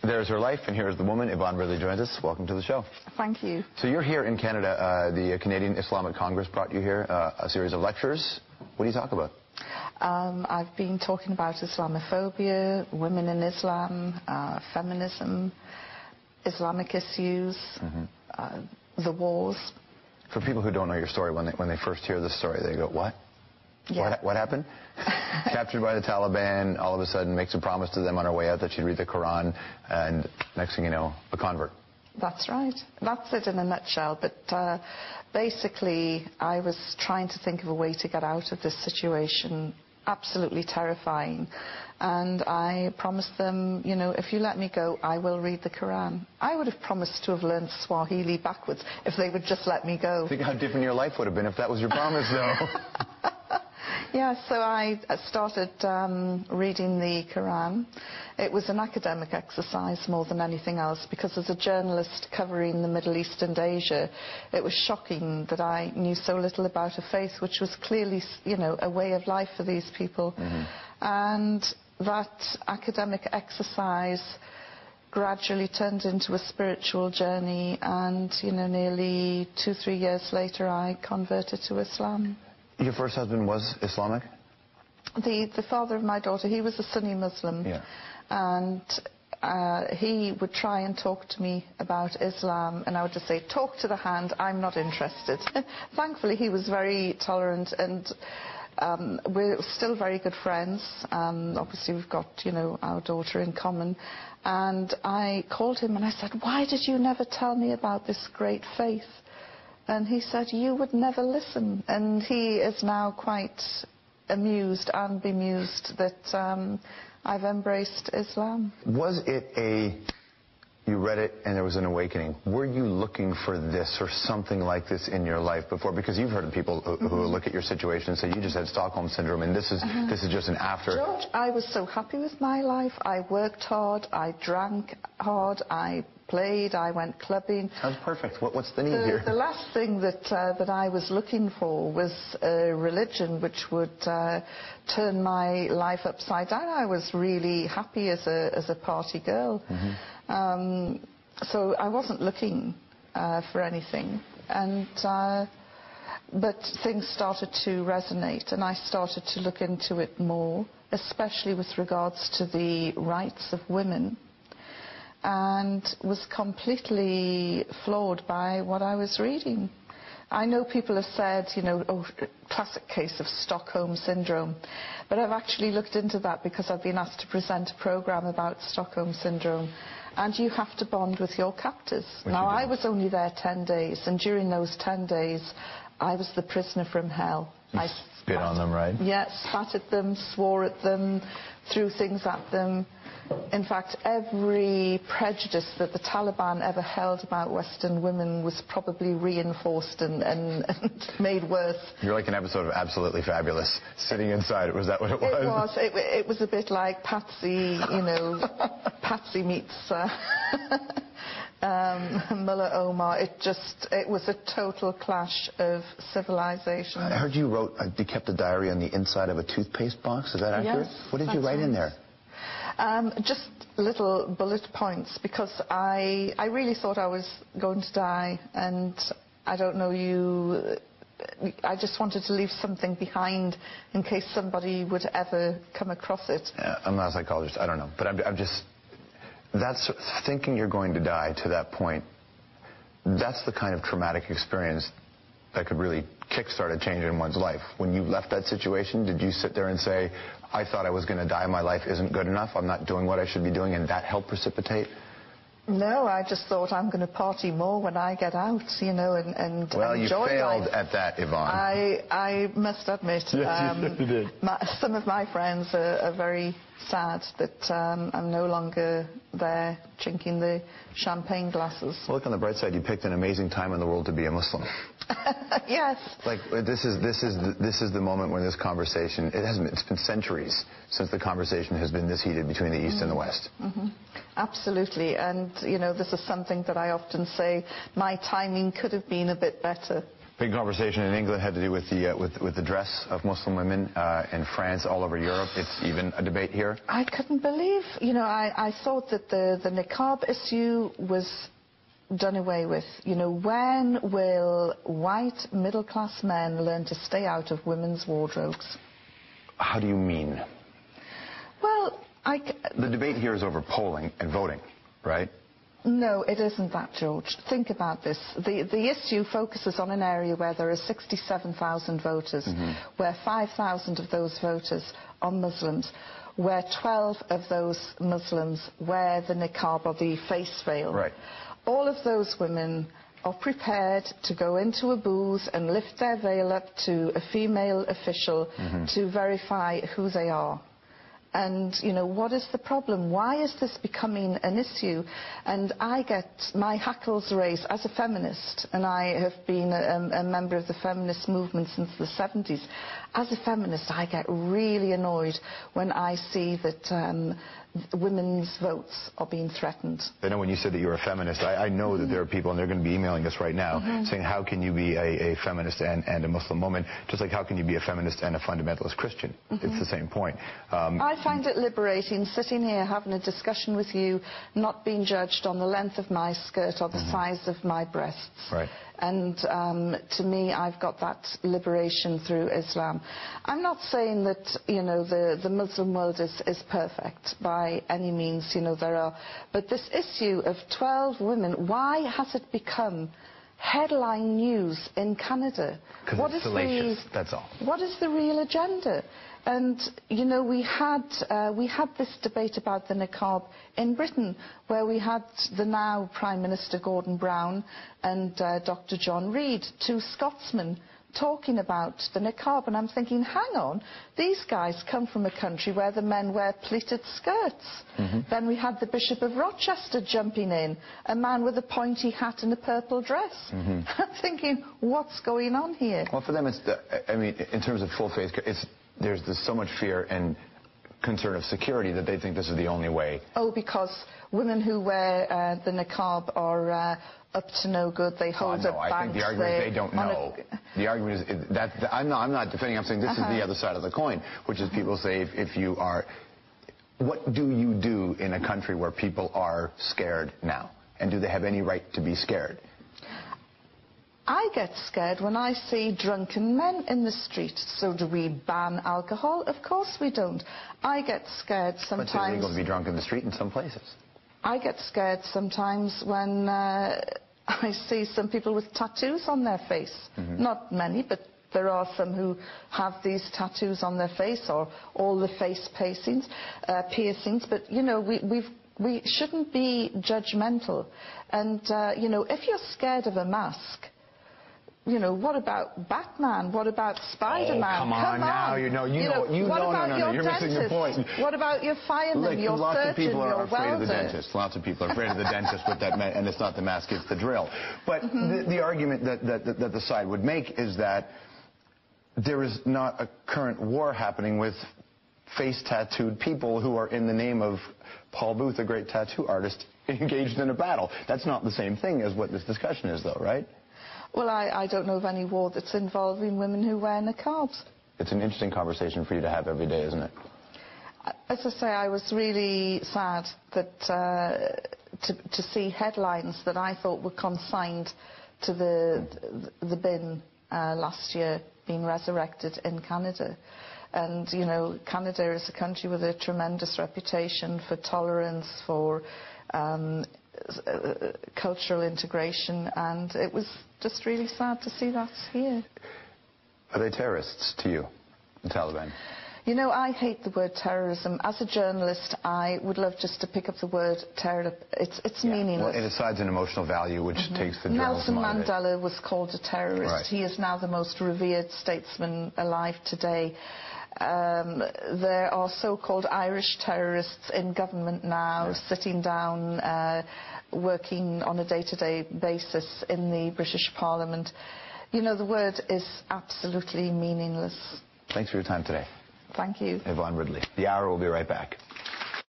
There's her life, and here's the woman. Yvonne really joins us. Welcome to the show. Thank you. So you're here in Canada. The Canadian Islamic Congress brought you here, a series of lectures. What do you talk about? I've been talking about Islamophobia, women in Islam, feminism, Islamic issues, the wars. For people who don't know your story, when they first hear the story, they go, what? Yeah. What happened? Captured by the Taliban, all of a sudden makes a promise to them on her way out that she'd read the Quran, and next thing you know, a convert. That's right. That's it in a nutshell. But basically, I was trying to think of a way to get out of this situation. Absolutely terrifying. And I promised them, you know, if you let me go, I will read the Quran. I would have promised to have learned Swahili backwards if they would just let me go. Think how different your life would have been if that was your promise, though. Yeah, so I started reading the Quran. It was an academic exercise more than anything else, because as a journalist covering the Middle East and Asia, it was shocking that I knew so little about a faith which was clearly, you know, a way of life for these people. And that academic exercise gradually turned into a spiritual journey, and, you know, nearly 2-3 years later, I converted to Islam. Your first husband was Islamic? The father of my daughter, he was a Sunni Muslim. Yeah. And he would try and talk to me about Islam, and I would just say, talk to the hand, I'm not interested. Thankfully, he was very tolerant, and we're still very good friends. Obviously, we've got, you know, our daughter in common. And I called him and I said, why did you never tell me about this great faith? And he said, you would never listen. And he is now quite amused and bemused that I've embraced Islam. Was it you read it and there was an awakening? Were you looking for this or something like this in your life before? Because you've heard of people who look at your situation and say, you just had Stockholm Syndrome, and this is just an after. George, I was so happy with my life. I worked hard, I drank hard, I played, I went clubbing. Sounds perfect. What's the need here? The last thing that I was looking for was a religion which would turn my life upside down. I was really happy as a party girl. So I wasn't looking for anything. And but things started to resonate, and I started to look into it more, especially with regards to the rights of women, and was completely floored by what I was reading. I know people have said, you know, oh, classic case of Stockholm Syndrome, but I've actually looked into that because I've been asked to present a program about Stockholm Syndrome, and you have to bond with your captors. Now, I was only there 10 days, and during those 10 days, I was the prisoner from hell. I spit on them, right? Yeah, spat at them, swore at them, threw things at them. In fact, every prejudice that the Taliban ever held about Western women was probably reinforced and made worse. You're like an episode of Absolutely Fabulous, sitting inside. Was that what it was? It was. It was a bit like Patsy, you know, Patsy meets Mullah Omar. It was a total clash of civilization. I heard you kept a diary on the inside of a toothpaste box. Is that accurate? Yes. What did you write in there? Just little bullet points, because I really thought I was going to die, and I don't know I just wanted to leave something behind in case somebody would ever come across it. I'm not a psychologist, I don't know, but I'm just, that's thinking you're going to die to that point. That's the kind of traumatic experience that could really kickstart a change in one's life. When you left that situation, did you sit there and say, I thought I was going to die, my life isn't good enough, I'm not doing what I should be doing, and that helped precipitate? No, I just thought I'm going to party more when I get out, you know, and enjoy life. Well, you failed at that, Yvonne. I must admit, yes, you did. Some of my friends are very sad that I'm no longer there drinking the champagne glasses. Well, look on the bright side, you picked an amazing time in the world to be a Muslim. Yes. Like, this is the moment when this conversation, it's been centuries since the conversation has been this heated between the East and the West. Absolutely, and you know, this is something that I often say, my timing could have been a bit better. Big conversation in England had to do with the dress of Muslim women. In France, all over Europe, it's even a debate here. I couldn't believe, I thought that the niqab issue was done away with. When will white middle-class men learn to stay out of women's wardrobes? How do you mean? Well, the debate here is over polling and voting, right? No, it isn't that, George. Think about this. The issue focuses on an area where there are 67,000 voters, where 5,000 of those voters are Muslims, where 12 of those Muslims wear the niqab or the face veil. Right. All of those women are prepared to go into a booth and lift their veil up to a female official to verify who they are. And, what is the problem? Why is this becoming an issue? And I get my hackles raised as a feminist, and I have been a member of the feminist movement since the 70s. As a feminist, I get really annoyed when I see that women's votes are being threatened. I know when you said that you're a feminist, I know that there are people, and they're going to be emailing us right now, saying how can you be a feminist and a Muslim woman, just like how can you be a feminist and a fundamentalist Christian? It's the same point. I find it liberating sitting here having a discussion with you, not being judged on the length of my skirt or the size of my breasts. Right. And to me, I've got that liberation through Islam. I'm not saying that, the Muslim world is perfect by any means, there are. But this issue of 12 women, why has it become headline news in Canada? Because it's salacious, that's all. What is the real agenda? And, we had this debate about the niqab in Britain, where we had the now Prime Minister Gordon Brown and Dr. John Reid, two Scotsmen, talking about the niqab. And I'm thinking, hang on, these guys come from a country where the men wear pleated skirts. Then we had the Bishop of Rochester jumping in, a man with a pointy hat and a purple dress. I'm thinking, what's going on here? Well, for them, it's in terms of full faith, there's so much fear and concern of security that they think this is the only way. Oh, because women who wear the niqab are up to no good. They hold up banks. I think the argument is they don't know. The argument is that I'm not defending. I'm saying this is the other side of the coin, which is people say if you are, what do you do in a country where people are scared now, and do they have any right to be scared? I get scared when I see drunken men in the street. So do we ban alcohol? Of course we don't. I get scared sometimes. But it's illegal to be drunk in the street in some places. I get scared sometimes when I see some people with tattoos on their face. Not many, but there are some who have these tattoos on their face, or all the face piercings. But, we shouldn't be judgmental. And, if you're scared of a mask, what about Batman? What about Spider-Man? Oh, come on now. You're missing the point. What about your fireman, your surgeon, your welder? Lots of people are afraid of the dentist. Lots of people are afraid of the dentist with that, and it's not the mask, it's the drill. But the argument that the side would make is that there is not a current war happening with face-tattooed people who are, in the name of Paul Booth, a great tattoo artist, engaged in a battle. That's not the same thing as what this discussion is, though, right? Well, I don't know of any war that's involving women who wear niqabs. It's an interesting conversation for you to have every day, isn't it? As I say, I was really sad that to see headlines that I thought were consigned to the bin last year being resurrected in Canada. And, Canada is a country with a tremendous reputation for tolerance, for cultural integration, and it was just really sad to see that here. Are they terrorists to you, the Taliban? I hate the word terrorism. As a journalist, I would love just to pick up the word terror. It's meaningless. Well, it assigns an emotional value, which takes the journalism Nelson out of it. Mandela was called a terrorist. Right. He is now the most revered statesman alive today. There are so-called Irish terrorists in government now, sitting down, working on a day-to-day basis in the British Parliament. The word is absolutely meaningless. Thanks for your time today. Thank you. Yvonne Ridley. The Hour will be right back.